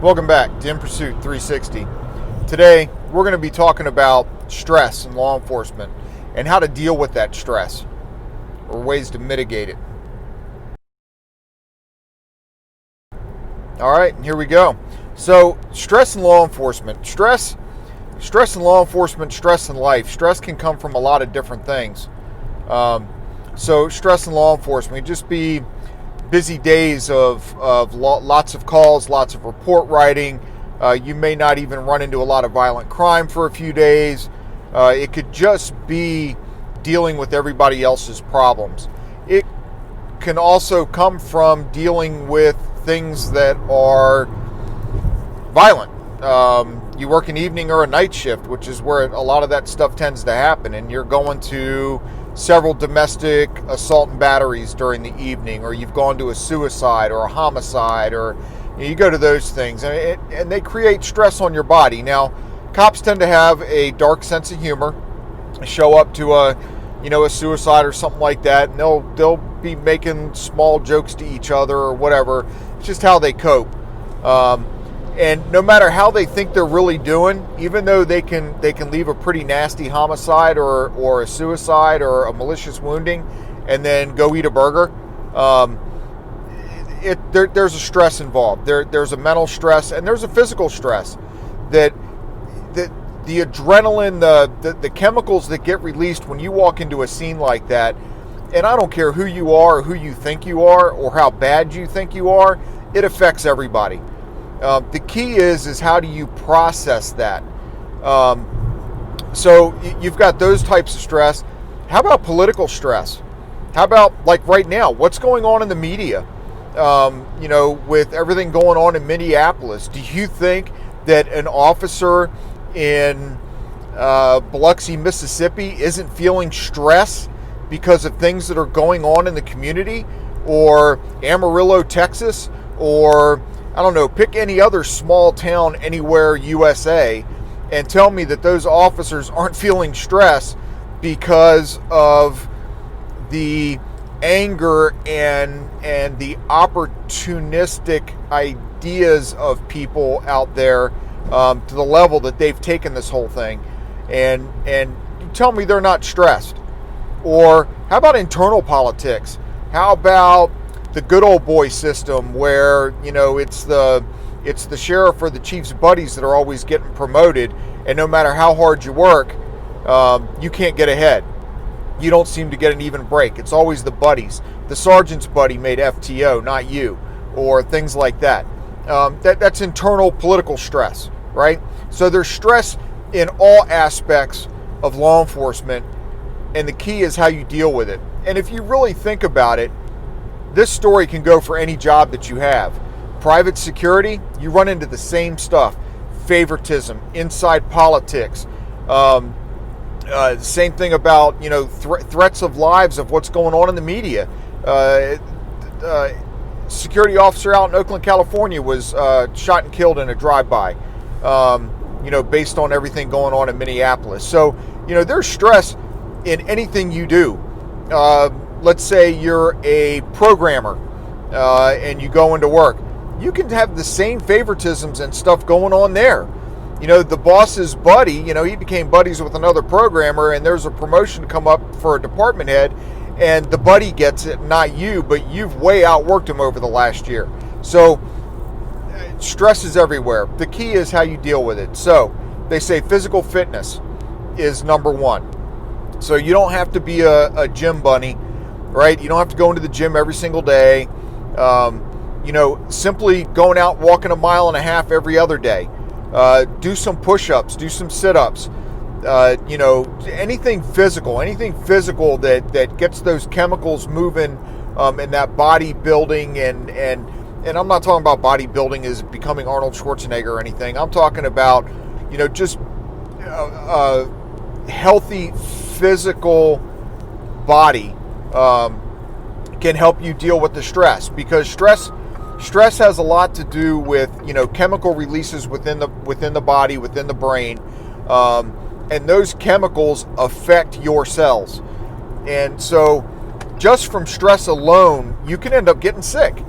Welcome back to In Pursuit 360. Today, we're going to be talking about stress in law enforcement and how to deal with that stress or ways to mitigate it. All right, here we go. So, stress in law enforcement. Stress in law enforcement, stress in life. Stress can come from a lot of different things. So, stress in law enforcement can just be busy days of lots of calls, lots of report writing. You may not even run into a lot of violent crime for a few days. It could just be dealing with everybody else's problems. It can also come from dealing with things that are violent. You work an evening or a night shift, which is where a lot of that stuff tends to happen, and you're going to several domestic assault and batteries during the evening, or you've gone to a suicide or a homicide, or you go to those things, and they create stress on your body. Now, cops tend to have a dark sense of humor. Show up to a suicide or something like that, and they'll be making small jokes to each other or whatever. It's just how they cope. And no matter how they think they're really doing, even though they can leave a pretty nasty homicide or a suicide or a malicious wounding and then go eat a burger, there's a stress involved. There's a mental stress and there's a physical stress. That the adrenaline, the chemicals that get released when you walk into a scene like that, and I don't care who you are or who you think you are or how bad you think you are, it affects everybody. The key is how do you process that? So you've got those types of stress. How about political stress? How about, like right now, what's going on in the media? With everything going on in Minneapolis, do you think that an officer in Biloxi, Mississippi isn't feeling stress because of things that are going on in the community? Or Amarillo, Texas? Or I don't know, pick any other small town anywhere USA and tell me that those officers aren't feeling stress because of the anger and the opportunistic ideas of people out there, to the level that they've taken this whole thing, and you tell me they're not stressed. Or how about internal politics? How about the good old boy system where, it's the sheriff or the chief's buddies that are always getting promoted, and no matter how hard you work, you can't get ahead. You don't seem to get an even break. It's always the buddies. The sergeant's buddy made FTO, not you, or things like that. That's internal political stress, right? So there's stress in all aspects of law enforcement, and the key is how you deal with it. And if you really think about it, this story can go for any job that you have. Private security, you run into the same stuff. Favoritism, inside politics. Same thing about, threats of lives of what's going on in the media. Security officer out in Oakland, California was shot and killed in a drive-by, based on everything going on in Minneapolis. So, there's stress in anything you do. Let's say you're a programmer and you go into work. You can have the same favoritisms and stuff going on there. The boss's buddy, he became buddies with another programmer, and there's a promotion to come up for a department head, and the buddy gets it, not you, but you've way outworked him over the last year. So stress is everywhere. The key is how you deal with it. So they say physical fitness is number one. So you don't have to be a gym bunny, right? You don't have to go into the gym every single day. Simply going out walking 1.5 miles every other day. Do some push-ups, do some sit-ups. Anything physical that gets those chemicals moving in that bodybuilding, and I'm not talking about bodybuilding as becoming Arnold Schwarzenegger or anything. I'm talking about, just healthy physical body can help you deal with the stress, because stress has a lot to do with chemical releases within the body, within the brain, and those chemicals affect your cells. And so just from stress alone, you can end up getting sick.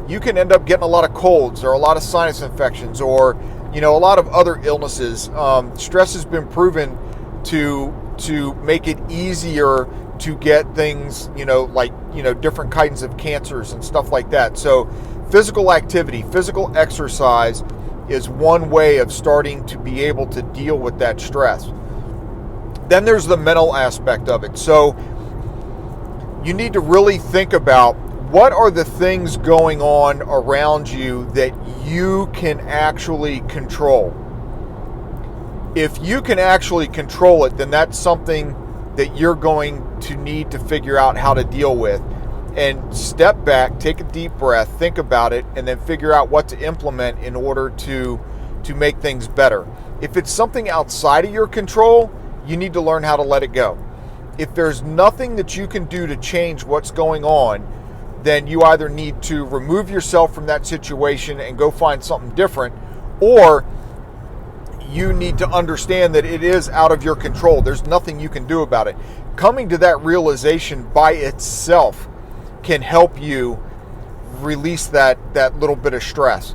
you can end up getting a lot of colds or a lot of sinus infections or a lot of other illnesses. Stress has been proven to make it easier to get things, like different kinds of cancers and stuff like that. So physical activity, physical exercise is one way of starting to be able to deal with that stress. Then there's the mental aspect of it. So you need to really think about what are the things going on around you that you can actually control. If you can actually control it, then that's something that you're going to need to figure out how to deal with. And step back, take a deep breath, think about it, and then figure out what to implement in order to make things better. If it's something outside of your control, you need to learn how to let it go. If there's nothing that you can do to change what's going on, then you either need to remove yourself from that situation and go find something different, or you need to understand that it is out of your control. There's nothing you can do about it. Coming to that realization by itself can help you release that little bit of stress.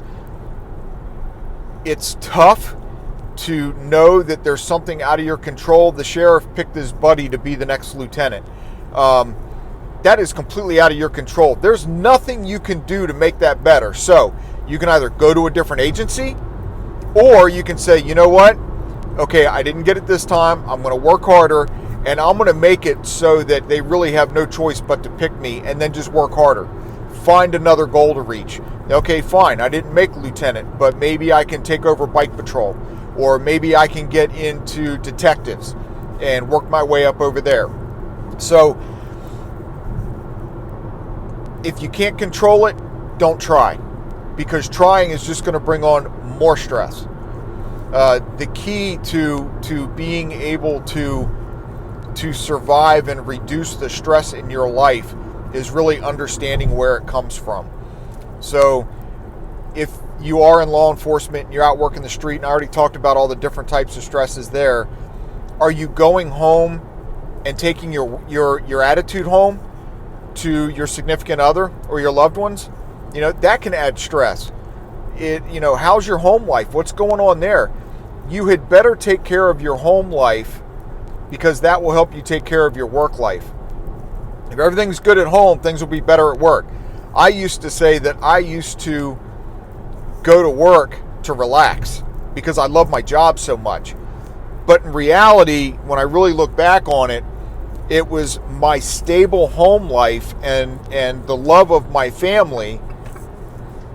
It's tough to know that there's something out of your control. The sheriff picked his buddy to be the next lieutenant. That is completely out of your control. There's nothing you can do to make that better. So you can either go to a different agency, or you can say, you know what? Okay, I didn't get it this time. I'm going to work harder, and I'm going to make it so that they really have no choice but to pick me, and then just work harder. Find another goal to reach. Okay, fine. I didn't make lieutenant, but maybe I can take over bike patrol, or maybe I can get into detectives and work my way up over there. So if you can't control it, don't try, because trying is just going to bring on more stress. The key to being able to survive and reduce the stress in your life is really understanding where it comes from. So if you are in law enforcement and you're out working the street, and I already talked about all the different types of stresses there, are you going home and taking your attitude home to your significant other or your loved ones? That can add stress. How's your home life? What's going on there? You had better take care of your home life, because that will help you take care of your work life. If everything's good at home, things will be better at work. I used to say that I used to go to work to relax because I love my job so much. But in reality, when I really look back on it, it was my stable home life and the love of my family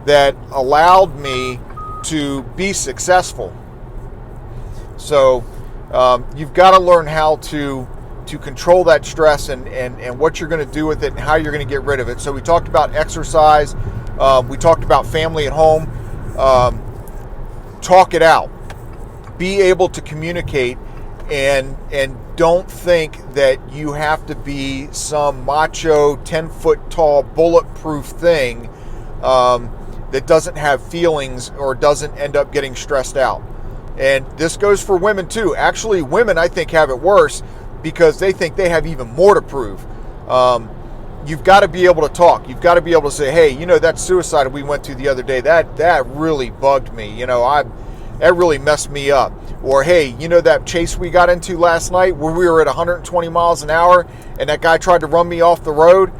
that allowed me to be successful. So you've got to learn how to control that stress and what you're going to do with it and how you're going to get rid of it. So we talked about exercise. We talked about family at home. Talk it out. Be able to communicate, and don't think that you have to be some macho 10-foot tall bulletproof thing that doesn't have feelings or doesn't end up getting stressed out. And this goes for women too. Actually, women, I think, have it worse because they think they have even more to prove. You've got to be able to talk. You've got to be able to say, hey, that suicide we went to the other day, that really bugged me. That really messed me up. Or, hey, that chase we got into last night where we were at 120 miles an hour and that guy tried to run me off the road?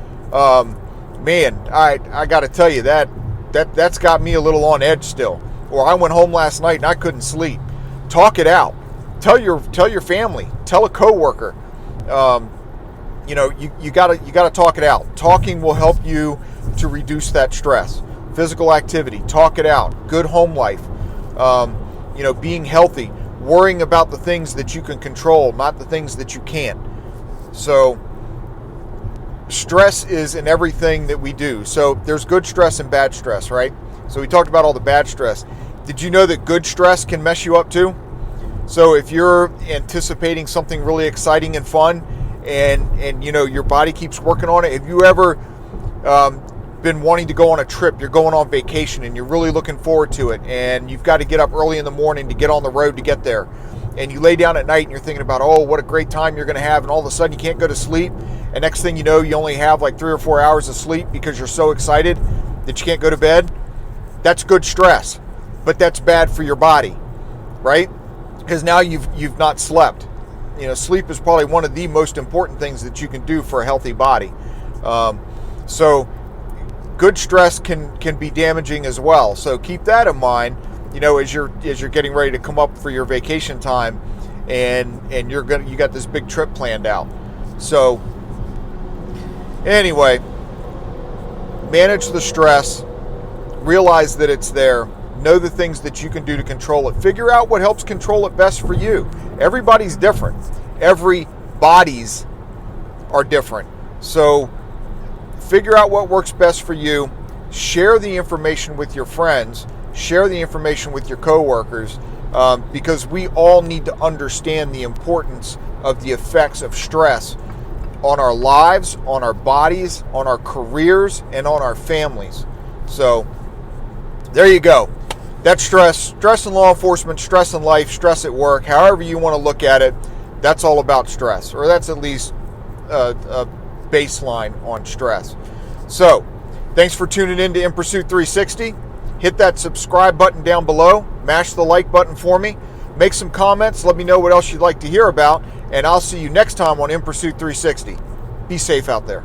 Man, I got to tell you, that's got me a little on edge still. Or I went home last night and I couldn't sleep. Talk it out. Tell your family. Tell a coworker. You gotta talk it out. Talking will help you to reduce that stress. Physical activity. Talk it out. Good home life. Being healthy. Worrying about the things that you can control, not the things that you can't. So stress is in everything that we do. So there's good stress and bad stress, right? So we talked about all the bad stress. Did you know that good stress can mess you up too? So if you're anticipating something really exciting and fun and your body keeps working on it, have you ever been wanting to go on a trip, you're going on vacation and you're really looking forward to it, and you've got to get up early in the morning to get on the road to get there, and you lay down at night and you're thinking about, oh, what a great time you're going to have, and all of a sudden you can't go to sleep, and next thing you know, you only have like 3 or 4 hours of sleep because you're so excited? that you can't go to bed, that's good stress, but that's bad for your body, right? Because now you've not slept. Sleep is probably one of the most important things that you can do for a healthy body. So good stress can be damaging as well. So keep that in mind, as you're getting ready to come up for your vacation time, and you got this big trip planned out. So anyway, manage the stress, realize that it's there, know the things that you can do to control it, figure out what helps control it best for you. Everybody's different. Every bodies are different. So figure out what works best for you, share the information with your friends, share the information with your coworkers, because we all need to understand the importance of the effects of stress on our lives, on our bodies, on our careers, and on our families. So there you go. That's stress in law enforcement, stress in life, stress at work, however you want to look at it. That's all about stress, or that's at least a baseline on stress. So thanks for tuning in to In Pursuit 360. Hit that subscribe button down below. Mash the like button for me. Make some comments. Let me know what else you'd like to hear about. And I'll see you next time on In Pursuit 360. Be safe out there.